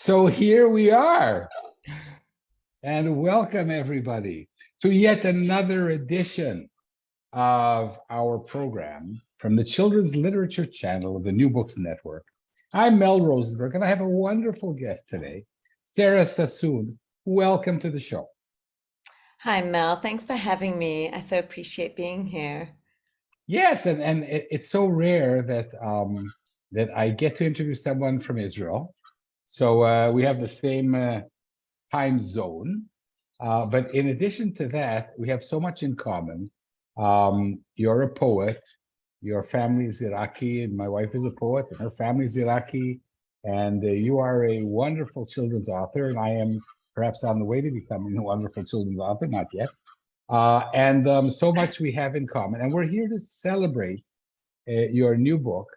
So here we are, and welcome everybody to yet another edition of our program from the Children's Literature Channel of the New Books Network. I'm Mel Rosenberg, and I have a wonderful guest today, Sarah Sassoon. Welcome to the show. Hi, Mel. Thanks for having me. I so appreciate being here. Yes, and it's so rare that I get to introduce someone from Israel. So we have the same time zone. But in addition to that, we have so much in common. You're a poet, your family is Iraqi, and my wife is a poet, and her family is Iraqi. And you are a wonderful children's author, and I am perhaps on the way to becoming a wonderful children's author, not yet. And so much we have in common. And we're here to celebrate your new book,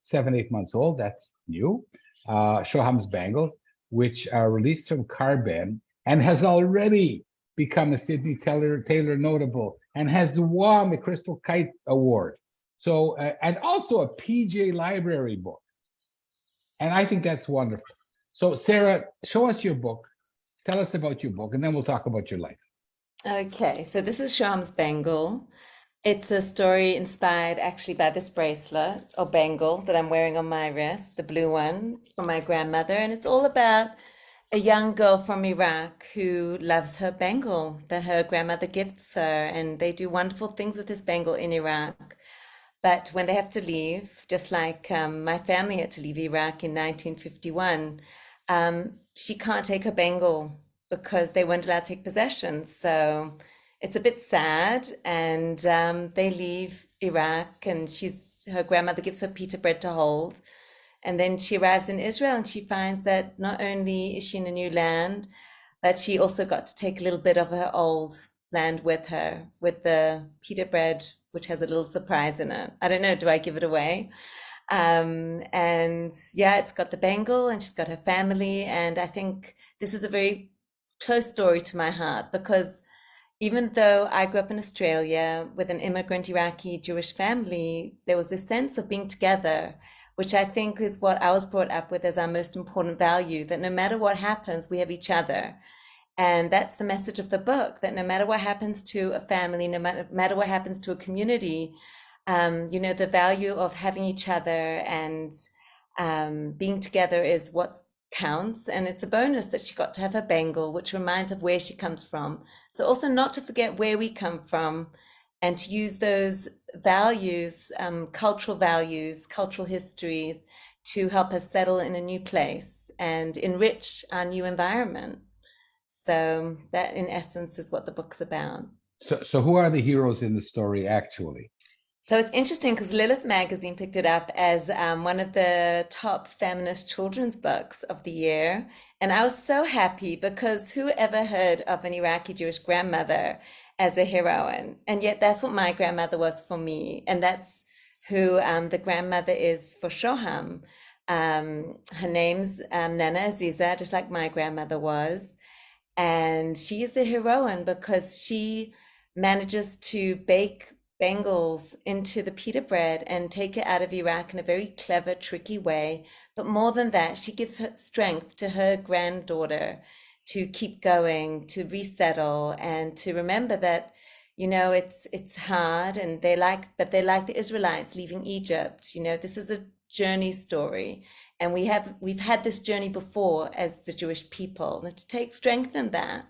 7, 8 months old, that's new, SHOHAM'S BANGLE, which are released from Carbon and has already become a Sidney Taylor notable and has won the Crystal Kite Award. So, and also a PJ Library book. And I think that's wonderful. So, Sarah, show us your book. Tell us about your book, and then we'll talk about your life. Okay, so this is SHOHAM'S Bangle. It's a story inspired actually by this bracelet or bangle that I'm wearing on my wrist, the blue one from my grandmother. And it's all about a young girl from Iraq who loves her bangle that her grandmother gifts her. And they do wonderful things with this bangle in Iraq. But when they have to leave, just like my family had to leave Iraq in 1951, she can't take her bangle because they weren't allowed to take possessions. So it's a bit sad, and they leave Iraq, and her grandmother gives her pita bread to hold. And then she arrives in Israel, and she finds that not only is she in a new land, but she also got to take a little bit of her old land with her, with the pita bread, which has a little surprise in it. I don't know, do I give it away? And yeah, it's got the bangle, and she's got her family. And I think this is a very close story to my heart, because even though I grew up in Australia with an immigrant Iraqi Jewish family, there was this sense of being together, which I think is what I was brought up with as our most important value, that no matter what happens, we have each other. And that's the message of the book, that no matter what happens to a family, no matter what happens to a community, the value of having each other and being together is what counts. And it's a bonus that she got to have her bangle, which reminds of where she comes from. So also not to forget where we come from, and to use those values, cultural histories, to help us settle in a new place and enrich our new environment. So that in essence is what the book's about. So who are the heroes in the story actually? So it's interesting because Lilith magazine picked it up as one of the top feminist children's books of the year. And I was so happy, because who ever heard of an Iraqi Jewish grandmother as a heroine? And yet that's what my grandmother was for me. And that's who the grandmother is for Shoham. Her name's Nana Aziza, just like my grandmother was. And she's the heroine because she manages to bake bangles into the pita bread and take it out of Iraq in a very clever, tricky way. But more than that, she gives her strength to her granddaughter to keep going, to resettle, and to remember that, it's hard, and they like the Israelites leaving Egypt. This is a journey story. And we've had this journey before as the Jewish people, and to take strength in that.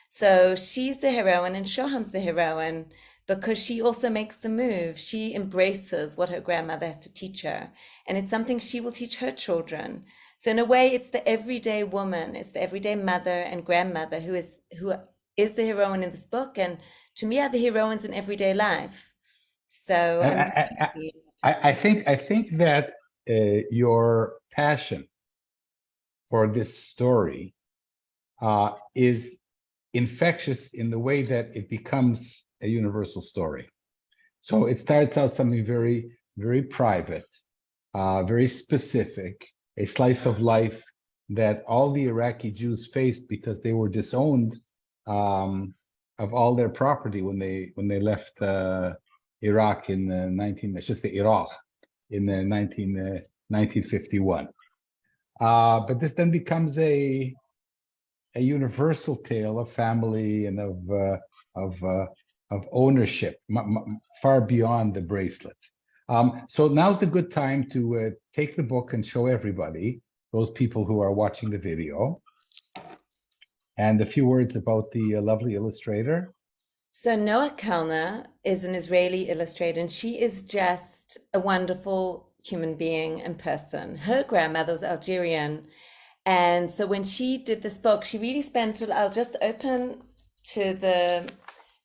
So she's the heroine, and Shoham's the heroine, because she also makes the move. She embraces what her grandmother has to teach her, and it's something she will teach her children. So in a way, it's the everyday woman, it's the everyday mother and grandmother who is the heroine in this book, and to me are the heroines in everyday life. So I think that your passion for this story is infectious in the way that it becomes a universal story. So it starts out something very, very private, very specific, a slice of life that all the Iraqi Jews faced because they were disowned of all their property when they left Iraq in the 1951. But this then becomes a universal tale of family and of ownership, far beyond the bracelet. So now's the good time to take the book and show everybody, those people who are watching the video, and a few words about the lovely illustrator. So Noah Kalner is an Israeli illustrator, and she is just a wonderful human being and person. Her grandmother was Algerian, and so when she did this book, she really spent, I'll just open to the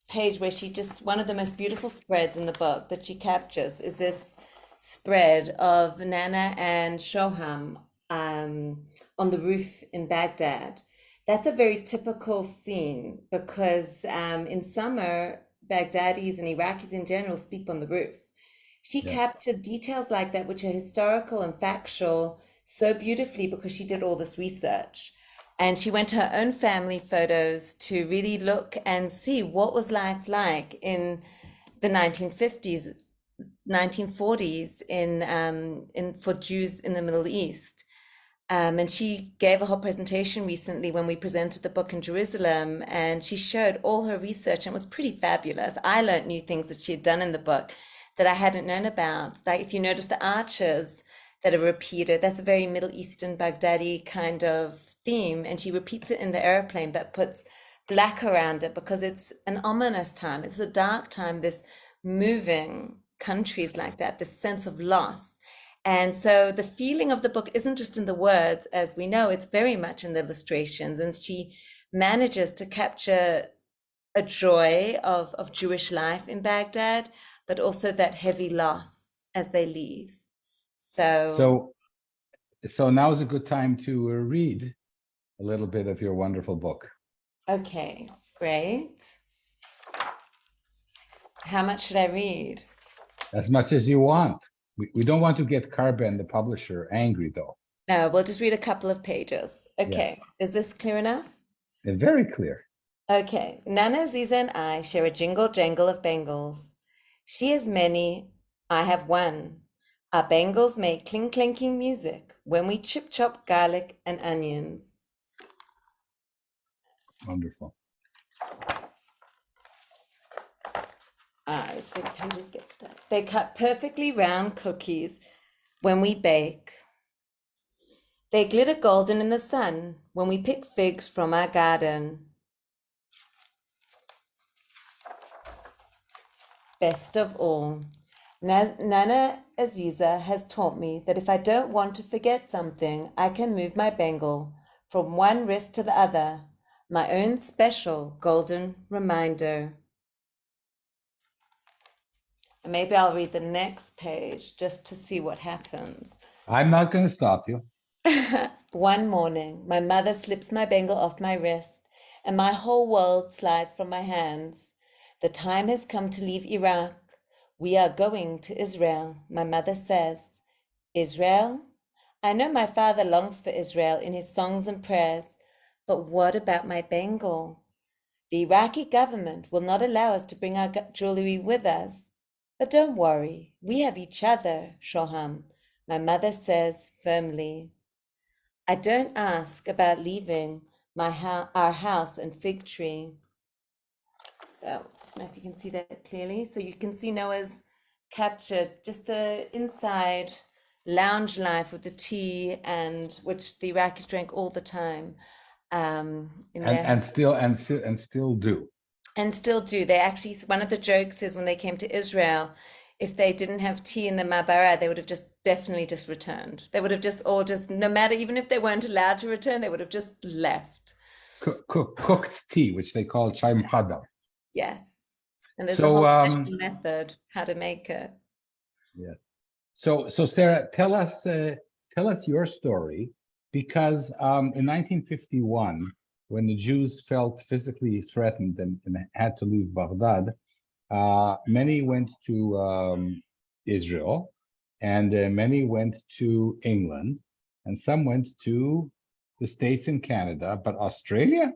page where she just, one of the most beautiful spreads in the book that she captures is this spread of Nana and Shoham on the roof in Baghdad. That's a very typical scene because in summer, Baghdadis and Iraqis in general sleep on the roof. She captured details like that, which are historical and factual, so beautifully because she did all this research. And she went to her own family photos to really look and see what was life like in the 1950s, 1940s in for Jews in the Middle East. And she gave a whole presentation recently when we presented the book in Jerusalem, and she showed all her research, and it was pretty fabulous. I learned new things that she had done in the book that I hadn't known about. Like if you notice the arches that are repeated, that's a very Middle Eastern Baghdadi kind of theme, and she repeats it in the airplane but puts black around it because it's an ominous time. It's a dark time, this moving countries like that, this sense of loss. And so the feeling of the book isn't just in the words, as we know, it's very much in the illustrations. And she manages to capture a joy of Jewish life in Baghdad, but also that heavy loss as they leave. So now is a good time to read a little bit of your wonderful book. Okay, great. How much should I read? As much as you want. We don't want to get Carbon, the publisher, angry, though. No, we'll just read a couple of pages. Okay, Is this clear enough? Very clear. Okay, Nana Aziza and I share a jingle jangle of bangles. She has many, I have one. Our bangles make clink clanking music when we chip chop garlic and onions. Wonderful. That's where the pages get stuck. They cut perfectly round cookies when we bake. They glitter golden in the sun when we pick figs from our garden. Best of all, Nana Aziza has taught me that if I don't want to forget something, I can move my bangle from one wrist to the other, my own special golden reminder. And maybe I'll read the next page just to see what happens. I'm not going to stop you. One morning, my mother slips my bangle off my wrist, and my whole world slides from my hands. The time has come to leave Iraq. We are going to Israel, my mother says. Israel? I know my father longs for Israel in his songs and prayers, but what about my bangle? The Iraqi government will not allow us to bring our jewelry with us. But don't worry, we have each other, Shoham, my mother says firmly. I don't ask about leaving our house and fig tree. So, I don't know if you can see that clearly. So you can see Noah's captured just the inside lounge life with the tea, and which the Iraqis drank all the time. And still do. And still do. They actually, one of the jokes is when they came to Israel, if they didn't have tea in the Ma'bara, they would have definitely just returned. They would have no matter, even if they weren't allowed to return, they would have just left. Cooked tea, which they call chai muhaddam. Yes. And there's a whole special method how to make it. Yeah. So Sarah, tell us your story, because in 1951, when the Jews felt physically threatened and had to leave Baghdad, many went to Israel, and many went to England, and some went to the States and Canada, but Australia?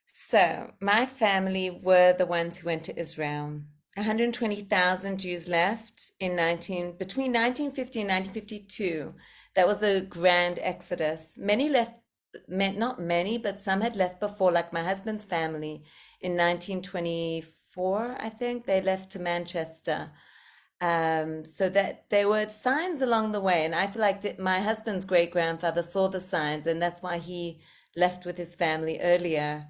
So my family were the ones who went to Israel. 120,000 Jews left in 19 between 1950 and 1952. That was the grand exodus. Many left, not many, but some had left before, like my husband's family in 1924, I think they left to Manchester. So that there were signs along the way, and I feel like my husband's great grandfather saw the signs, and that's why he left with his family earlier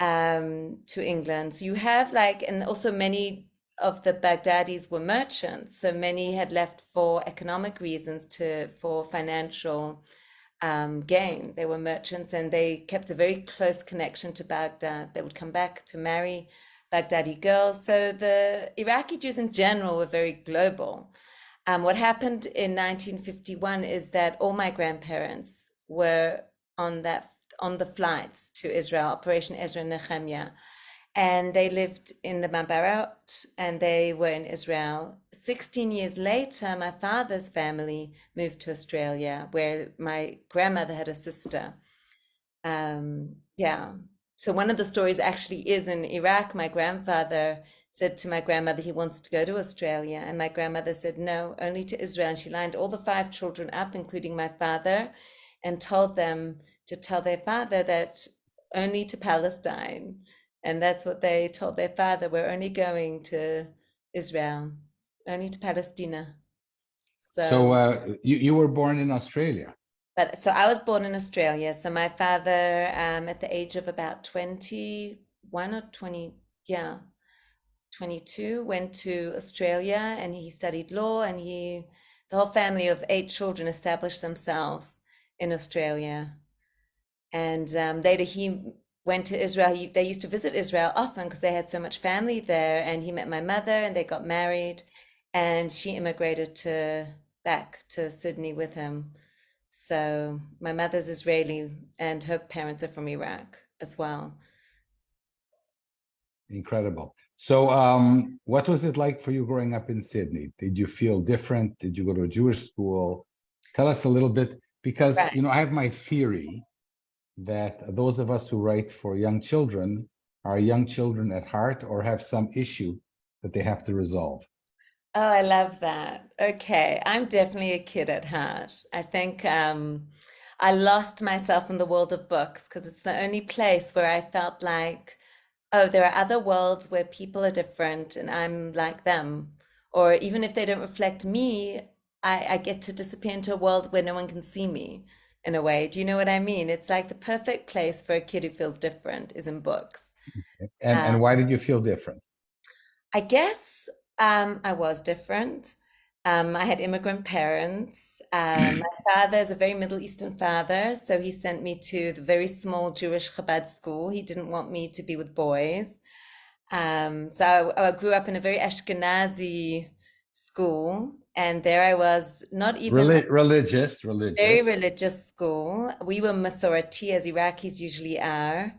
to England. So you have like, and also many of the Baghdadis were merchants, so many had left for economic reasons, for financial gain. They were merchants and they kept a very close connection to Baghdad. They would come back to marry Baghdadi girls. So the Iraqi Jews in general were very global. What happened in 1951 is that all my grandparents were on the flights to Israel, Operation Ezra Nehemiah, and they lived in the Mabarot and they were in Israel. 16 years later, my father's family moved to Australia, where my grandmother had a sister. Yeah. So one of the stories actually is in Iraq. My grandfather said to my grandmother he wants to go to Australia, and my grandmother said no, only to Israel. And she lined all the 5 children up, including my father, and told them to tell their father that only to Palestine. And that's what they told their father. We're only going to Israel, only to Palestina. So So, you were born in Australia. but so I was born in Australia. So my father, at the age of about 21 or 20, yeah, 22, went to Australia and he studied law, and the whole family of 8 children established themselves in Australia. And later he went to Israel. They used to visit Israel often because they had so much family there. And he met my mother and they got married. And she immigrated back to Sydney with him. So my mother's Israeli and her parents are from Iraq as well. Incredible. So what was it like for you growing up in Sydney? Did you feel different? Did you go to a Jewish school? Tell us a little bit, because Right. I have my theory that those of us who write for young children are young children at heart or have some issue that they have to resolve. Oh, I love that. Okay, I'm definitely a kid at heart. I think I lost myself in the world of books because it's the only place where I felt like, oh, there are other worlds where people are different and I'm like them. Or even if they don't reflect me, I get to disappear into a world where no one can see me in a way. Do you know what I mean? It's like the perfect place for a kid who feels different is in books. And Um, why did you feel different? I guess I was different. I had immigrant parents. My father is a very Middle Eastern father, so he sent me to the very small Jewish Chabad school. He didn't want me to be with boys. So I grew up in a very Ashkenazi school, and there I was, not even like Religious, very religious, religious school. We were Masorati, as Iraqis usually are,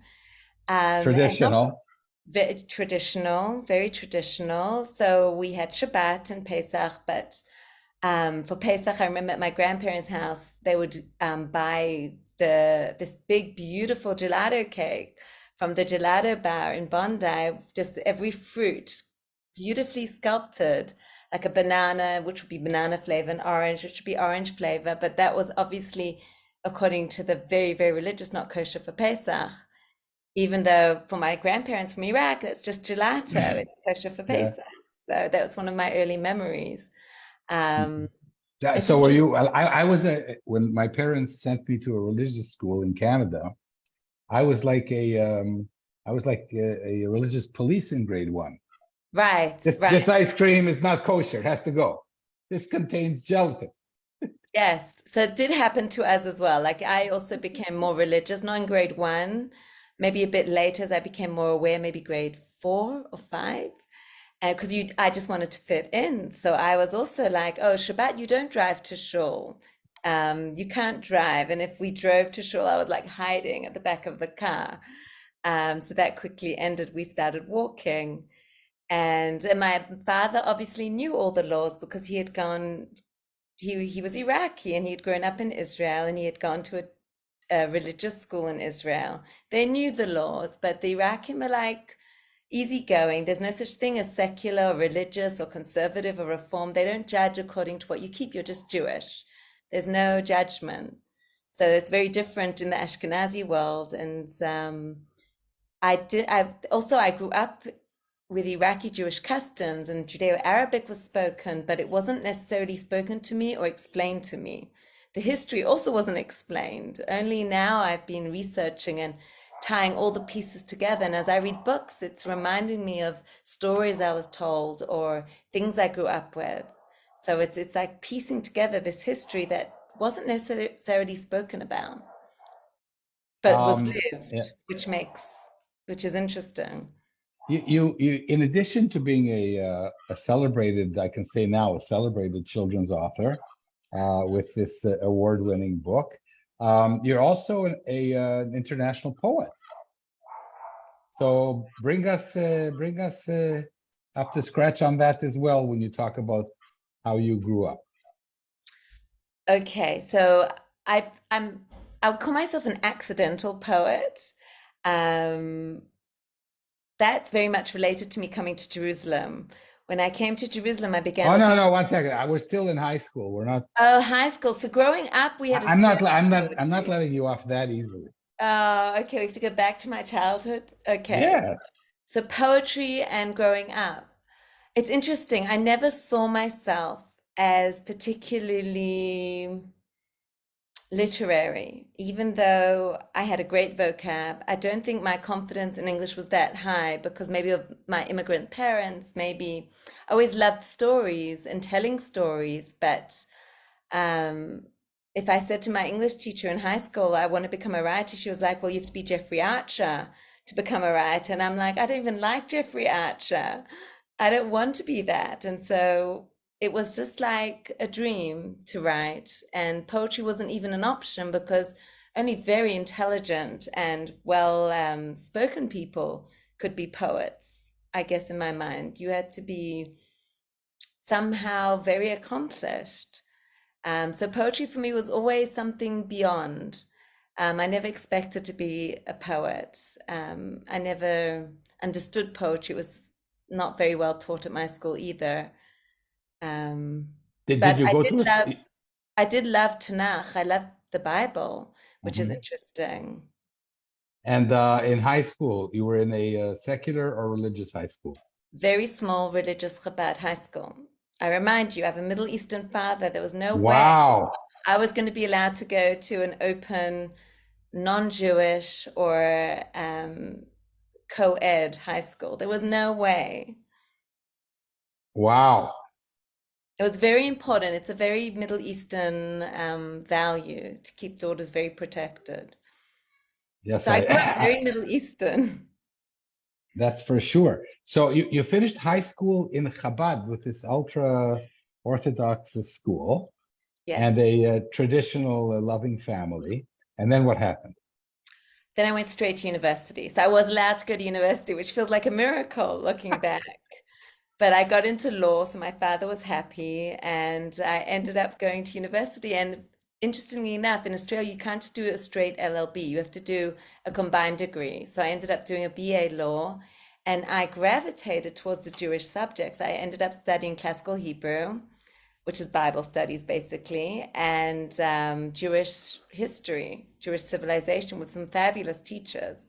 and not traditional. very traditional, very traditional. So we had Shabbat and Pesach, but for Pesach, I remember at my grandparents' house, they would buy this big, beautiful gelato cake from the gelato bar in Bondi, just every fruit beautifully sculpted, like a banana, which would be banana flavor, and orange, which would be orange flavor. But that was obviously, according to the very, very religious, not kosher for Pesach, even though for my grandparents from Iraq, it's just gelato, it's kosher for Yeah. Pesach. So that was one of my early memories. Um, it's So were interesting. you? I was when my parents sent me to a religious school in Canada. I was like a religious police in grade 1. Right, This right. ice cream is not kosher. It has to go. This contains gelatin. Yes. So it did happen to us as well. Like I also became more religious, not in grade 1, maybe a bit later as I became more aware, maybe grade 4 or 5. Because I just wanted to fit in. So I was also like, oh, Shabbat, you don't drive to shul. You can't drive. And if we drove to shul, I was like hiding at the back of the car. So that quickly ended. We started walking. And my father obviously knew all the laws because he had gone, he was Iraqi and he had grown up in Israel and he had gone to a religious school in Israel. They knew the laws, but the Iraqi were like, easygoing. There's no such thing as secular or religious or conservative or reform. They don't judge according to what you keep. You're just Jewish. There's no judgment. So it's very different in the Ashkenazi world. And I grew up with Iraqi Jewish customs, and Judeo-Arabic was spoken, but it wasn't necessarily spoken to me or explained to me. The history also wasn't explained. Only now I've been researching and tying all the pieces together. And as I read books, it's reminding me of stories I was told or things I grew up with. So it's like piecing together this history that wasn't necessarily spoken about, but was Yeah. lived, which is interesting. In addition to being a celebrated, I can say now, a celebrated children's author with this award-winning book, you're also an international poet. So bring us up to scratch on that as well when you talk about how you grew up. Okay, so I'll call myself an accidental poet. Um, that's very much related to me coming to Jerusalem. When I came to Jerusalem, I began Oh no, looking. no, 1 second. We're still in high school. We're not. Oh, high school. So growing up, we had I'm not. I'm not. I'm not poetry. letting you off that easily. Okay, we have to go back to my childhood. Okay. Yes. So poetry and growing up. It's interesting. I never saw myself as particularly literary, even though I had a great vocab. I don't think my confidence in English was that high because maybe of my immigrant parents, maybe I always loved stories and telling stories. But if I said to my English teacher in high school, I want to become a writer, she was like, well, you have to be Jeffrey Archer to become a writer. And I'm like, I don't even like Jeffrey Archer. I don't want to be that. And so it was just like a dream to write. And poetry wasn't even an option because only very intelligent and well spoken people could be poets, I guess, in my mind. You had to be somehow very accomplished. So poetry for me was always something beyond. I never expected to be a poet. I never understood poetry. It was not very well taught at my school either. Um, Did but you go to I did love Tanakh. I loved the Bible, which is Mhm. interesting. And in high school, you were in a secular or religious high school? Very small religious Chabad high school. I remind you, I have a Middle Eastern father. There was no way Wow. I was going to be allowed to go to an open, non-Jewish or co-ed high school. There was no way. Wow. It was very important. It's a very Middle Eastern value to keep daughters very protected. Yes, So I grew up I very Middle Eastern. that's for sure. So you finished high school in Chabad with this ultra Orthodox school and Yes. a traditional loving family. And then what happened? Then I went straight to university. So I was allowed to go to university, which feels like a miracle looking back. But I got into law, so my father was happy, and I ended up going to university. And interestingly enough, in Australia, you can't just do a straight LLB, you have to do a combined degree. So I ended up doing a BA law, and I gravitated towards the Jewish subjects. I ended up studying classical Hebrew, which is Bible studies basically, and Jewish history, Jewish civilization with some fabulous teachers.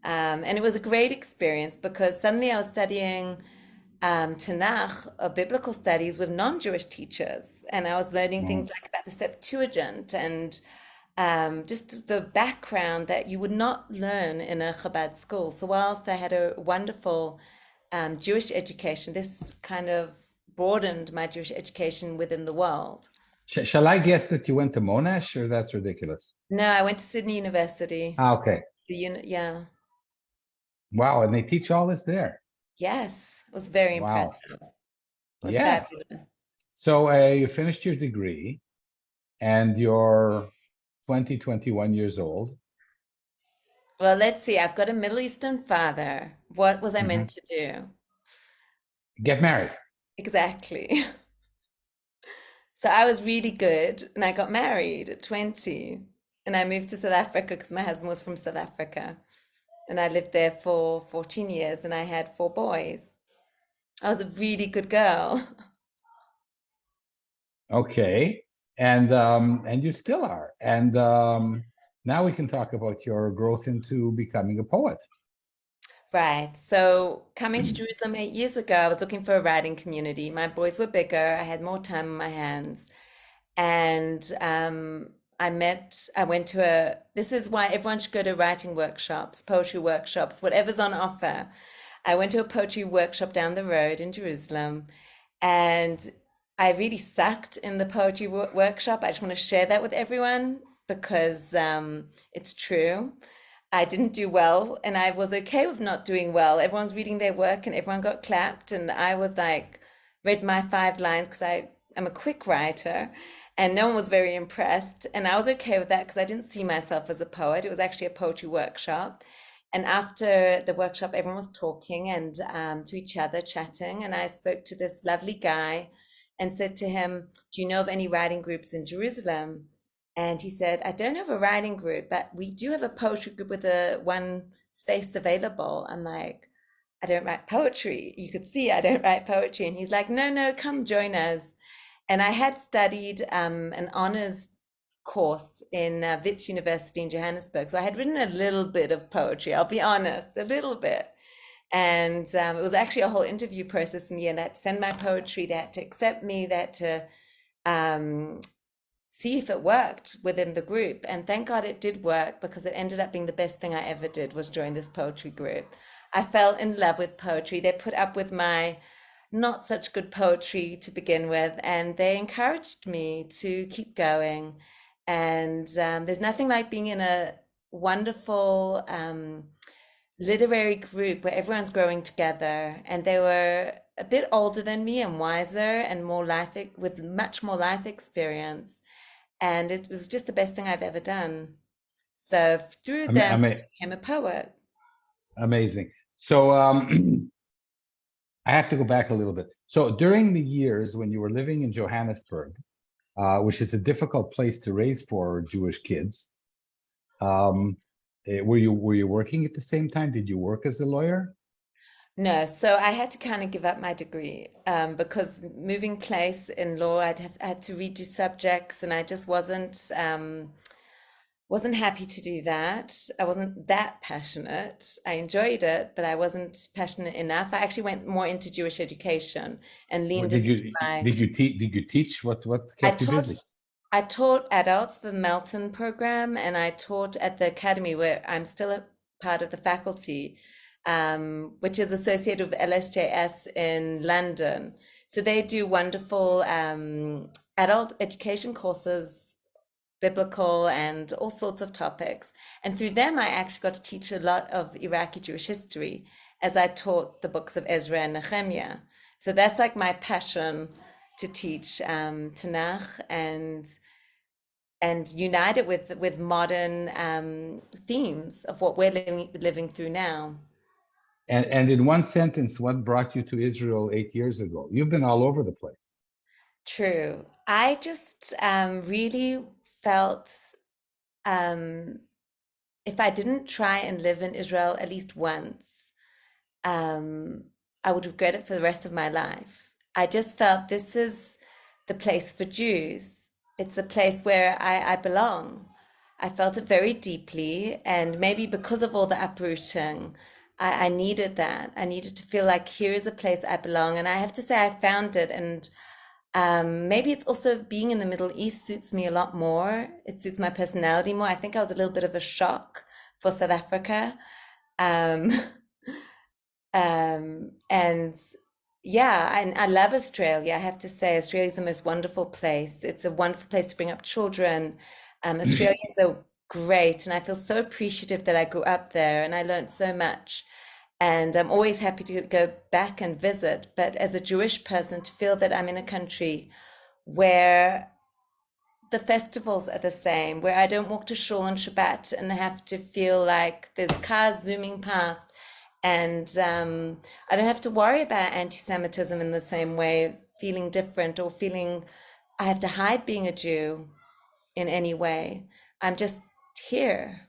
And it was a great experience because suddenly I was studying Tanakh or biblical studies with non-Jewish teachers, and I was learning Mm. things like about the Septuagint and just the background that you would not learn in a Chabad school. So whilst I had a wonderful Jewish education, this kind of broadened my Jewish education within the world. Shall I guess that you went to Monash, or that's ridiculous? No, I went to Sydney University. Okay. Yeah, Wow. And they teach all this there. yes, it was very Wow. impressive. It was Yes. fabulous. So you finished your degree and you're 20, 21 years old. Well, let's see. I've got a Middle Eastern father. What was I Mhm. meant to do? Get married. Exactly. So I was really good and I got married at 20 and I moved to South Africa because my husband was from South Africa. and I lived there for 14 years, and I had 4 boys. I was a really good girl. Okay. And you still are. And now we can talk about your growth into becoming a poet. Right. So coming to Jerusalem 8 years ago, I was looking for a writing community. My boys were bigger. I had more time on my hands. And I went to this is why everyone should go to writing workshops, poetry workshops, whatever's on offer. I went to a poetry workshop down the road in Jerusalem, and I really sucked in the poetry workshop. I just want to share that with everyone because it's true. I didn't do well, and I was okay with not doing well. Everyone's reading their work, and everyone got clapped, and I was like, read my 5 lines because I am a quick writer, and no one was very impressed. And I was okay with that because I didn't see myself as a poet. It was actually a poetry workshop. And after the workshop, everyone was talking and to each other, chatting. And I spoke to this lovely guy and said to him, "Do you know of any writing groups in Jerusalem?" And he said, "I don't have a writing group, but we do have a poetry group with a one space available." I'm like, "I don't write poetry. You could see I don't write poetry." And he's like, "No, no, come join us." And I had studied an honors course in Wits University in Johannesburg. So I had written a little bit of poetry, I'll be honest, a little bit. And it was actually a whole interview process in the end. I had to send my poetry, they had to accept me, they had to um, see if it worked within the group. And thank God it did work because it ended up being the best thing I ever did was join this poetry group. I fell in love with poetry. They put up with my not such good poetry to begin with, and they encouraged me to keep going. And there's nothing like being in a wonderful literary group where everyone's growing together. And they were a bit older than me and wiser and more with much more life experience. And it was just the best thing I've ever done. So through Ama them, ama I became a poet. Amazing. So I have to go back a little bit. So during the years when you were living in Johannesburg, which is a difficult place to raise 4 Jewish kids, um, were you working at the same time? Did you work as a lawyer? No, so I had to kind of give up my degree because moving place in law, I had to redo subjects, and I just wasn't happy to do that. I wasn't that passionate. I enjoyed it, but I wasn't passionate enough. I actually went more into Jewish education and What leaned did into you my. did you teach? Did you teach? What I kept you taught busy? I taught adults the Melton program, and I taught at the academy where I'm still a part of the faculty, which is associated with LSJS in London. So they do wonderful adult education courses, biblical and all sorts of topics. And through them, I actually got to teach a lot of Iraqi Jewish history as I taught the books of Ezra and Nehemiah. So that's like my passion to teach Tanakh and unite it with modern themes of what we're living through now. And in one sentence, what brought you to Israel 8 years ago? You've been all over the place. True. I just really felt um, if I didn't try and live in Israel at least once, um, I would regret it for the rest of my life. I just felt this is the place for Jews. It's a place where I belong. I felt it very deeply, and maybe because of all the uprooting, I needed that. I needed to feel like here is a place I belong. And I have to say, I found it. And maybe it's also being in the Middle East suits me a lot more. It suits my personality more. I think I was a little bit of a shock for South Africa. Um, and yeah, and I love Australia. I have to say, Australia is the most wonderful place. It's a wonderful place to bring up children. Australians are great, and I feel so appreciative that I grew up there and I learned so much. And I'm always happy to go back and visit. But as a Jewish person, to feel that I'm in a country where the festivals are the same, where I don't walk to shul on Shabbat and have to feel like there's cars zooming past, and I don't have to worry about anti-Semitism in the same way, feeling different or feeling I have to hide being a Jew in any way. I'm just here.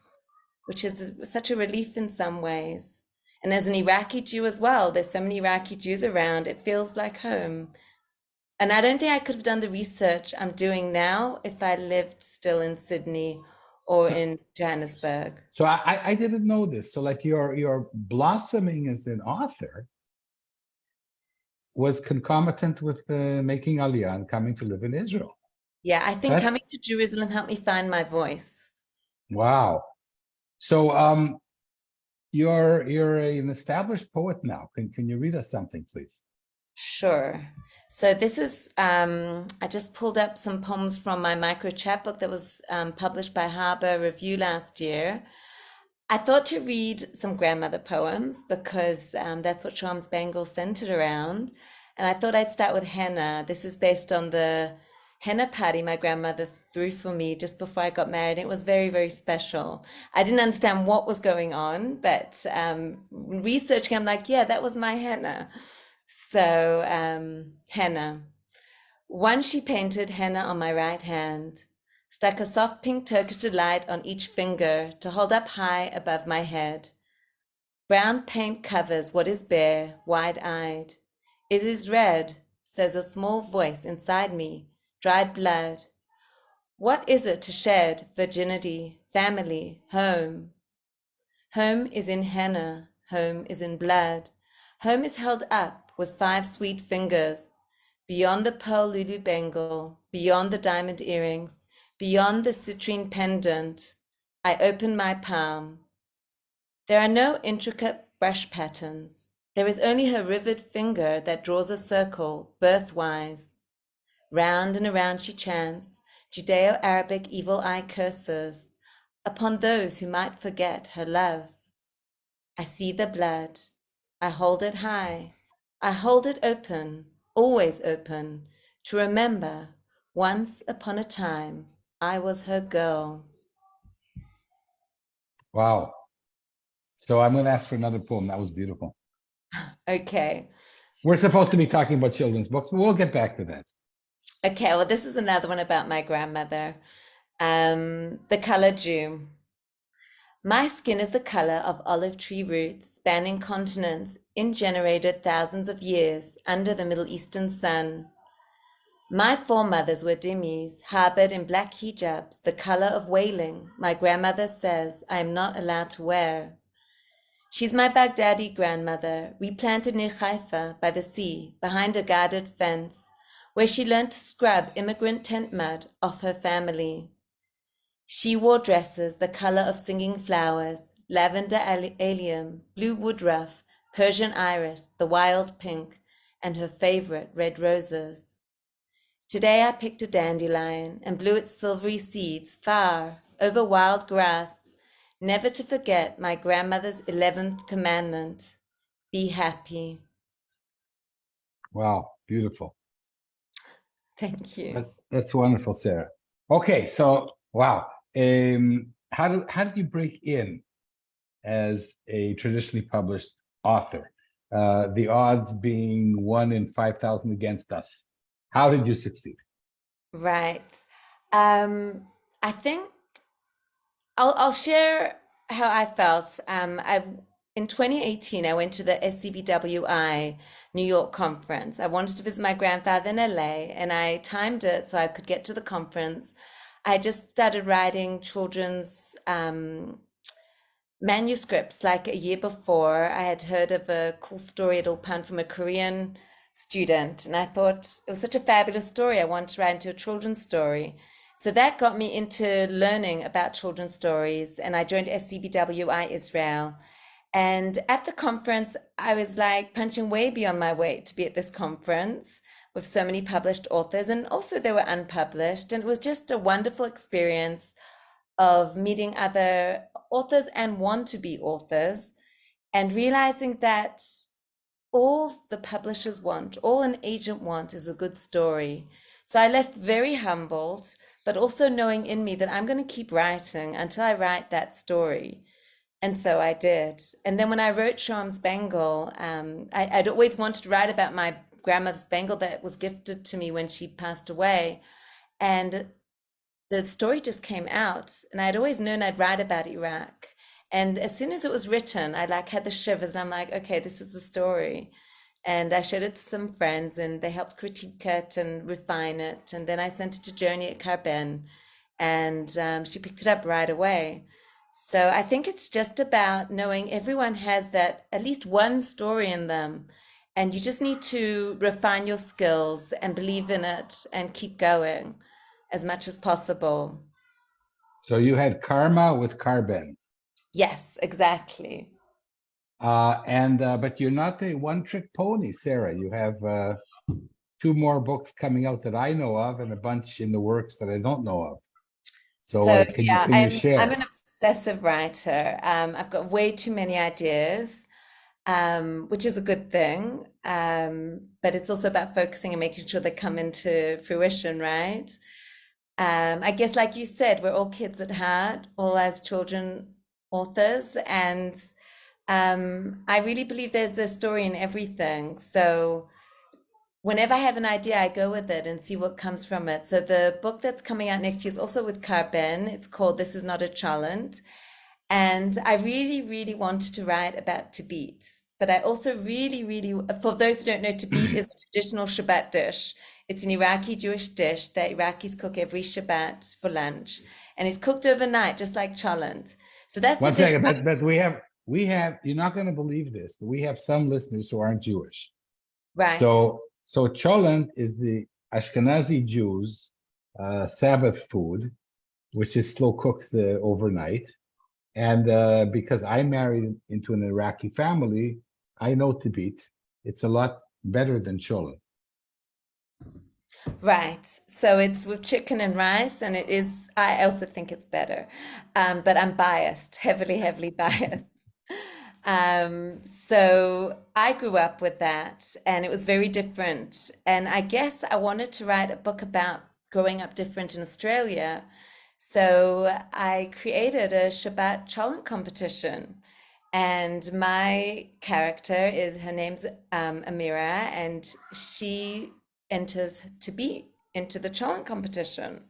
which is such a relief in some ways. And as an Iraqi Jew as well, there's so many Iraqi Jews around, it feels like home. And I don't think I could have done the research I'm doing now if I lived still in Sydney or So, in Johannesburg. so I didn't know this. So like your blossoming as an author was concomitant with making Aliyah and coming to live in Israel. Yeah, I think That coming to Jerusalem helped me find my voice. wow. So you're an established poet now. Can you read us something, please? Sure. So this is, I just pulled up some poems from my micro chapbook that was published by Harbour Review last year. I thought to read some grandmother poems because that's what Shoham's Bangle centered around. And I thought I'd start with henna. This is based on the henna party my grandmother threw for me just before I got married. It was very, very special. I didn't understand what was going on, but researching, I'm like, yeah, that was my henna. So, henna. Once she painted henna on my right hand, stuck a soft pink Turkish delight on each finger to hold up high above my head. Brown paint covers what is bare, wide-eyed. It is red, says a small voice inside me, dried blood. What is it to shed virginity, family, home? Home is in henna, home is in blood. Home is held up with 5 sweet fingers, beyond the pearl lulu bangle, beyond the diamond earrings, beyond the citrine pendant. I open my palm. There are no intricate brush patterns. There is only her riveted finger that draws a circle, birthwise. Round and around she chants, Judeo-Arabic evil eye curses upon those who might forget her love. I see the blood. I hold it high. I hold it open, always open, to remember once upon a time I was her girl. Wow. So I'm going to ask for another poem. That was beautiful. Okay. We're supposed to be talking about children's books, but we'll get back to that. Okay, well, this is another one about my grandmother. The color Jew. My skin is the color of olive tree roots spanning continents, ingenerated thousands of years under the Middle Eastern sun. My foremothers were dhimmis, harbored in black hijabs, the color of wailing, my grandmother says I am not allowed to wear. She's my Baghdadi grandmother, replanted near Haifa by the sea, behind a guarded fence, where she learned to scrub immigrant tent mud off her family. She wore dresses the color of singing flowers, lavender allium, blue woodruff, Persian iris, the wild pink, and her favorite red roses. Today I picked a dandelion and blew its silvery seeds far over wild grass, never to forget my grandmother's 11th commandment, be happy. Wow. Beautiful. Thank you. That's wonderful, Sarah. Okay. So, wow. How did you break in as a traditionally published author? The odds being 1 in 5,000 against us. How did you succeed? Right. I think I'll share how I felt. In 2018 I went to the SCBWI New York conference. I wanted to visit my grandfather in LA, and I timed it so I could get to the conference. I just started writing children's manuscripts like a year before. I had heard of a cool story at Ulpan from a Korean student, and I thought it was such a fabulous story. I wanted to write into a children's story. So that got me into learning about children's stories, and I joined SCBWI Israel. And at the conference, I was like punching way beyond my weight to be at this conference with so many published authors, and also they were unpublished. And it was just a wonderful experience of meeting other authors and want to be authors, and realizing that all the publishers want, all an agent wants is a good story. So I left very humbled, but also knowing in me that I'm going to keep writing until I write that story. And so I did. And then when I wrote Shoham's Bangle, I'd always wanted to write about my grandmother's bangle that was gifted to me when she passed away. And the story just came out. And I'd always known I'd write about Iraq. And as soon as it was written, I like had the shivers, and I'm like, okay, this is the story. And I showed it to some friends, and they helped critique it and refine it. And then I sent it to Journey at Carben, and she picked it up right away. So I think it's just about knowing everyone has that at least one story in them, and you just need to refine your skills and believe in it and keep going as much as possible. So you had Karma with Carben. Yes, exactly. But you're not a one-trick pony, Sarah. You have two more books coming out that I know of, and a bunch in the works that I don't know of. So So can you yeah, can you I'm share? an obsessive writer. I've got way too many ideas, which is a good thing. But it's also about focusing and making sure they come into fruition, right? I guess, like you said, we're all kids at heart, all as children authors, and I really believe there's a story in everything. So whenever I have an idea, I go with it and see what comes from it. So the book that's coming out next year is also with Carben. It's called This Is Not a Challenge. And I really, really wanted to write about Tibet. But I also really, really, for those who don't know, Tibet is a traditional Shabbat dish. It's an Iraqi Jewish dish that Iraqis cook every Shabbat for lunch. And it's cooked overnight, just like cholent. So that's the One dish. second, but we have you're not going to believe this, but we have some listeners who aren't Jewish. Right. So cholent is the Ashkenazi Jews' Sabbath food, which is slow cooked overnight. And because I married into an Iraqi family, I know Tibet. It's a lot better than cholent. Right. So it's with chicken and rice, and it is, I also think it's better. But I'm biased, heavily, heavily biased. So I grew up with that, and it was very different. And I guess I wanted to write a book about growing up different in Australia. So I created a Shabbat challenge competition. And my character is, her name's Amira, and she enters to be into the challenge competition.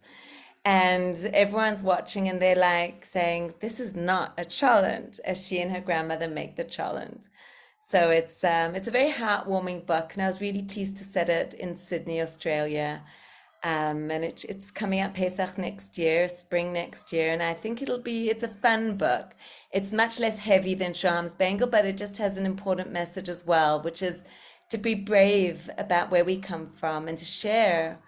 And everyone's watching and they're like saying, this is not a challenge, as she and her grandmother make the challenge. So it's a very heartwarming book, and I was really pleased to set it in Sydney, Australia. And it's coming out Pesach next year, spring next year, and I think it's a fun book. It's much less heavy than Shoham's Bangle, but it just has an important message as well, which is to be brave about where we come from and to share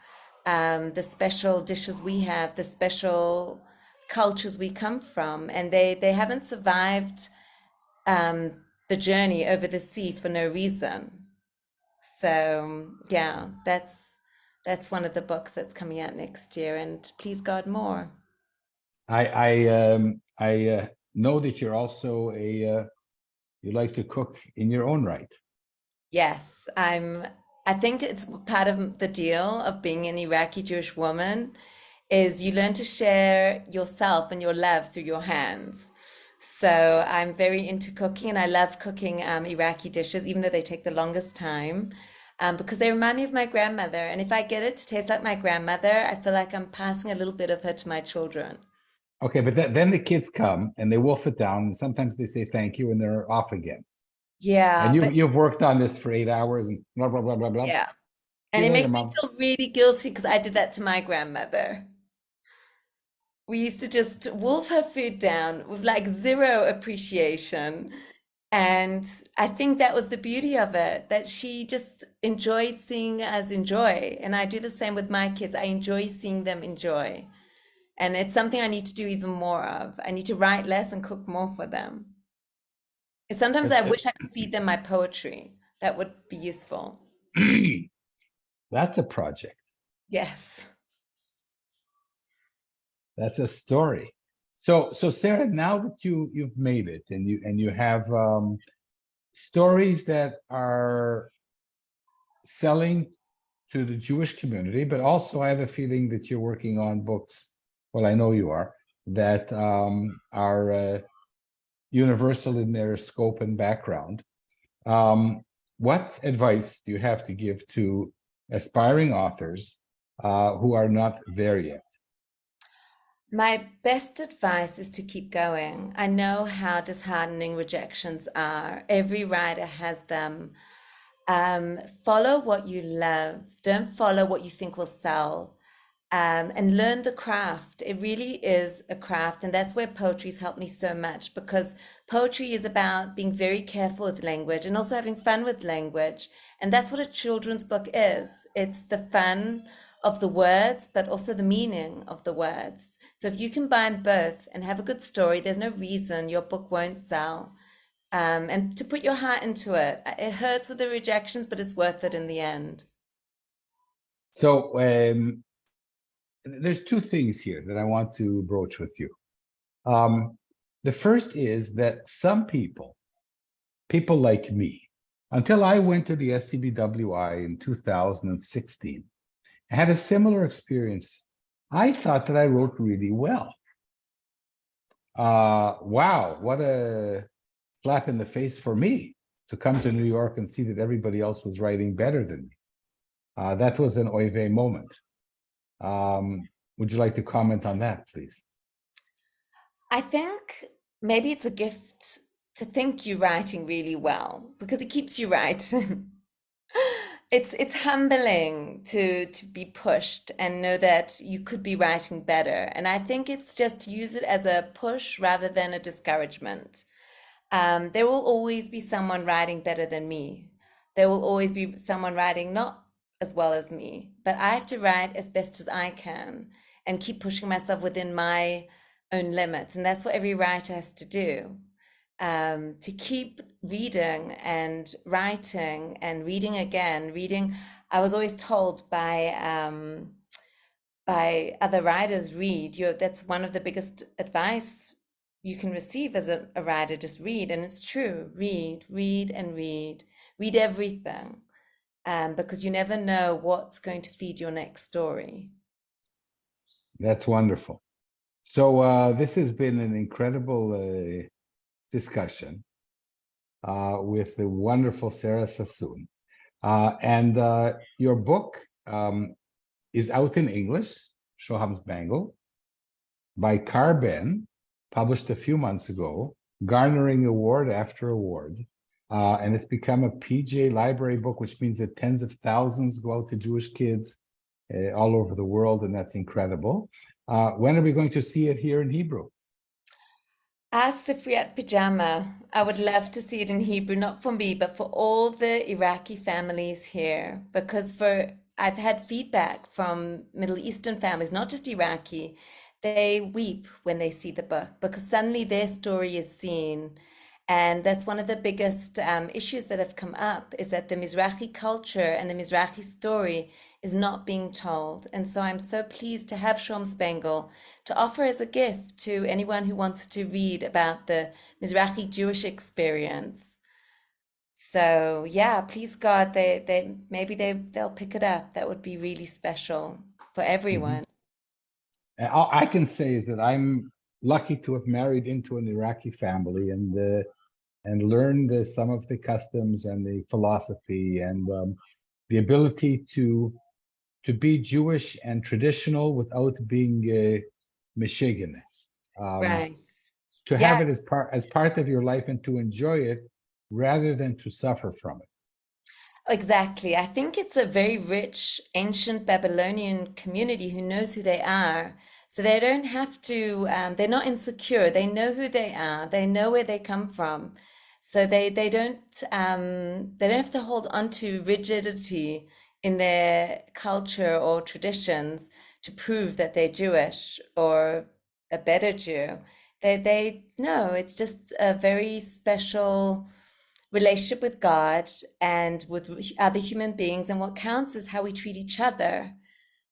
the special dishes we have, the special cultures we come from, and they haven't survived um, the journey over the sea for no reason. So yeah, that's one of the books that's coming out next year, and please God more. I know that you're also you like to cook in your own right. Yes, I think it's part of the deal of being an Iraqi Jewish woman is you learn to share yourself and your love through your hands. So I'm very into cooking, and I love cooking Iraqi dishes, even though they take the longest time, because they remind me of my grandmother. And if I get it to taste like my grandmother, I feel like I'm passing a little bit of her to my children. Okay, but then the kids come and they wolf it down, and sometimes they say thank you and they're off again. And Yeah, you've but you've worked on this for 8 hours and blah blah blah blah blah. yeah. See And you it later, makes me mom. feel really guilty because I did that to my grandmother. We used to just wolf her food down with like zero appreciation. And I think that was the beauty of it, that she just enjoyed seeing us enjoy. And I do the same with my kids. I enjoy seeing them enjoy. And it's something I need to do even more of. I need to write less and cook more for them. And sometimes I But wish I could feed them my poetry. That would be useful. that's a project. Yes. That's a story. So Sarah, now that you've made it and you have stories that are selling to the Jewish community, but also I have a feeling that you're working on books. Well, I know you are that are universal in their scope and background. What advice do you have to give to aspiring authors who are not there yet? My best advice is to keep going. I know how disheartening rejections are. Every writer has them. Follow what you love. Don't follow what you think will sell. And learn the craft. It really is a craft. And that's where poetry's helped me so much, because poetry is about being very careful with language and also having fun with language. And that's what a children's book is. It's the fun of the words, but also the meaning of the words. So if you combine both and have a good story, there's no reason your book won't sell. And to put your heart into it. It hurts with the rejections, but it's worth it in the end. So there's two things here that I want to broach with you. The first is that some people like me, until I went to the SCBWI in 2016, I had a similar experience. I thought that I wrote really well. Wow, what a slap in the face for me to come to New York and see that everybody else was writing better than me. That was an oy vey moment. Would you like to comment on that, please? I think maybe it's a gift to think you're writing really well because it keeps you writing. It's humbling to be pushed and know that you could be writing better. And I think it's just to use it as a push rather than a discouragement. There will always be someone writing better than me. There will always be someone writing not as well as me, but I have to write as best as I can and keep pushing myself within my own limits. And that's what every writer has to do, to keep reading and writing and reading again. Reading, I was always told by other writers, read. That's one of the biggest advice you can receive as a writer, just read. And it's true, read, read, and read. Read everything, because you never know what's going to feed your next story. That's wonderful. So this has been an incredible discussion with the wonderful Sarah Sassoon. And your book is out in English, Shoham's Bangle, by Carben, published a few months ago, garnering award after award. And it's become a PJ library book, which means that tens of thousands go out to Jewish kids all over the world, and that's incredible. When are we going to see it here in Hebrew? As Sifriat Pajama, I would love to see it in Hebrew, not for me, but for all the Iraqi families here. Because I've had feedback from Middle Eastern families, not just Iraqi. They weep when they see the book because suddenly their story is seen. And that's one of the biggest issues that have come up, is that the Mizrahi culture and the Mizrahi story is not being told. And so I'm so pleased to have Shoham's Bangle to offer as a gift to anyone who wants to read about the Mizrahi Jewish experience. So yeah, please God, they'll pick it up. That would be really special for Mhm. everyone. And all I can say is that I'm lucky to have married into an Iraqi family and learned some of the customs and the philosophy and the ability to be Jewish and traditional without being Michigan. Um, Right. to have Yeah, it as part of your life and to enjoy it rather than to suffer from it. exactly. I think it's a very rich ancient Babylonian community who knows who they are. So they don't have to, they're not insecure. They know who they are. They know where they come from. So they don't have to hold on to rigidity in their culture or traditions to prove that they're Jewish or a better Jew. They know it's just a very special relationship with God and with other human beings. And what counts is how we treat each other,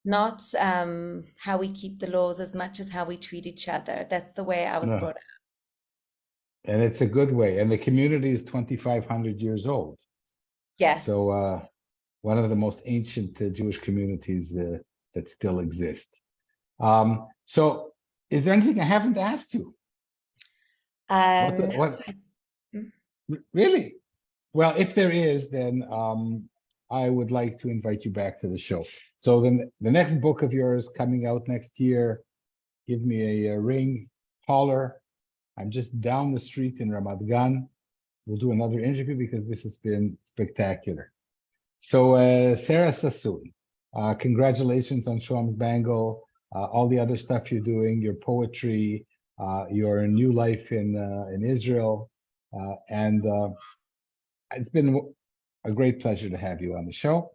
not how we keep the laws as much as how we treat each other. That's the way I was No. brought up. And it's a good way. And the community is 2,500 years old. Yes. So one of the most ancient Jewish communities that still exist. So is there anything I haven't asked you? No, What mm, really? Well, if there is, then I would like to invite you back to the show. So then the next book of yours coming out next year give me a ring, holler. I'm just down the street in Ramat Gan. We'll do another interview because this has been spectacular. So, Sarah Sassoon, congratulations on Shoham's Bangle, all the other stuff you're doing, your poetry, your new life in Israel, and it's been a great pleasure to have you on the show.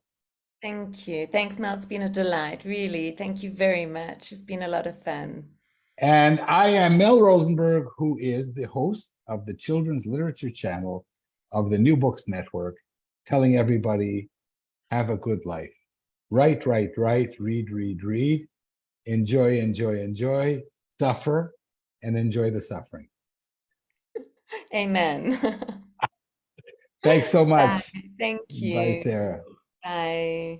Thank you. Thanks, Mel. It's been a delight, really. Thank you very much. It's been a lot of fun. And I am Mel Rosenberg, who is the host of the Children's Literature Channel of the New Books Network, telling everybody, have a good life. Write, write, write, read, read, read, enjoy, enjoy, enjoy, suffer, and enjoy the suffering. Amen. Thanks so Bye. much. Thank Bye, you. Sarah. Bye.